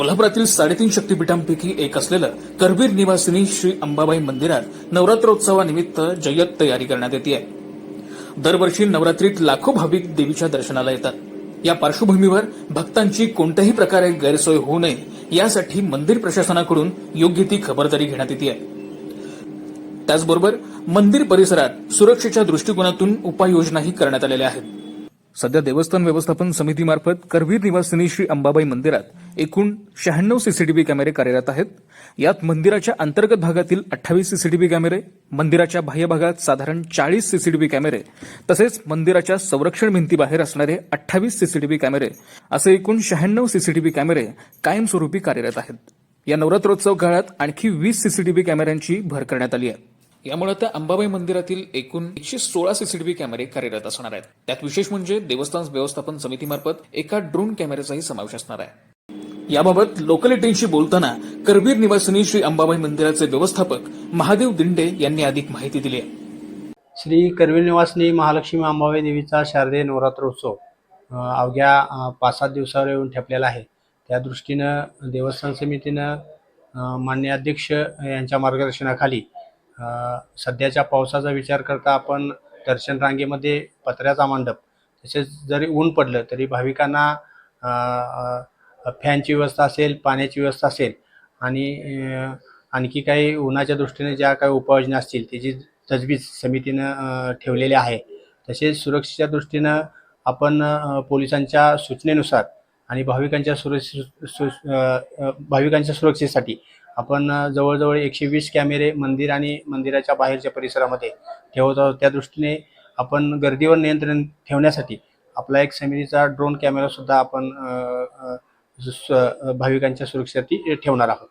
कोल्हापुरातील 3.5 शक्तिपीठांपैकी एक असलेलं करवीर निवासिनी श्री अंबाबाई मंदिरात नवरात्रोत्सवानिमित्त जय्यत तयारी करण्यात येते। दरवर्षी नवरात्रीत लाखो भाविक देवीच्या दर्शनाला येतात। या पार्श्वभूमीवर भक्तांची कोणत्याही प्रकारे गैरसोय होऊ नये यासाठी मंदिर प्रशासनाकडून योग्य ती खबरदारी घेण्यात येते। त्याचबरोबर मंदिर परिसरात सुरक्षेच्या दृष्टिकोनातून उपाययोजनाही करण्यात आलेल्या आहेत। सध्या देवस्थान व्यवस्थापन समितीमार्फत करवीर निवासिनी श्री अंबाबाई मंदिरात एकूण 96 सीसीटीव्ही कॅमेरे कार्यरत आहेत। यात मंदिराच्या अंतर्गत भागातील 28 सीसीटीव्ही कॅमेरे, मंदिराच्या बाह्य भागात साधारण 40 सीसीटीव्ही कॅमेरे तसेच मंदिराच्या संरक्षण भिंतीबाहेर असणारे 28 सीसीटीव्ही कॅमेरे असे एकूण 96 सीसीटीव्ही कॅमेरे कायमस्वरूपी कार्यरत आहेत। या नवरात्रोत्सव काळात आणखी 20 सीसीटीव्ही कॅमेऱ्यांची भर करण्यात आली आहे। यामुळे आता अंबाबाई मंदिरातील एकूण 116 सीसीटीव्ही कॅमेरे कार्यरत असणार आहेत। त्यात विशेष म्हणजे देवस्थान व्यवस्थापन समितीमार्फत एका ड्रोन कॅमेऱ्याचाही समावेश असणार आहे। याबाबत लोकलिटींशी बोलताना करवीर निवासिनी श्री अंबाबाई मंदिराचे व्यवस्थापक महादेव दिंडे यांनी अधिक माहिती दिली आहे। श्री करवीर निवासिनी महालक्ष्मी अंबाबाई देवीचा शारदीय नवरात्रोत्सव अवघ्या 5-7 दिवसावर येऊन ठेपलेला आहे। त्या दृष्टीनं देवस्थान समितीनं माननीय अध्यक्ष यांच्या मार्गदर्शनाखाली सध्याच्या पावसाचा विचार करता आपण दर्शन रांगेमध्ये पत्र्याचा मंडप, तसेच जरी ऊन पडलं तरी भाविकांना फॅनची व्यवस्था असेल, पाण्याची व्यवस्था असेल आणि आणखी काही उन्हाच्या दृष्टीने ज्या काही उपाययोजना असतील त्याची तजवीज समितीनं ठेवलेली आहे। तसेच सुरक्षेच्या दृष्टीनं आपण पोलिसांच्या सूचनेनुसार आणि भाविकांच्या सुरक्षेसाठी आपण जवळजवळ 120 कॅमेरे मंदिर आणि मंदिराच्या बाहेरच्या परिसरामध्ये ठेवत आहोत। त्या दृष्टीने आपण गर्दीवर नियंत्रण ठेवण्यासाठी आपला एक समितीचा ड्रोन कॅमेरा सुद्धा आपण भाविकांच्या सुरक्षेसाठी ठेवणार आहोत।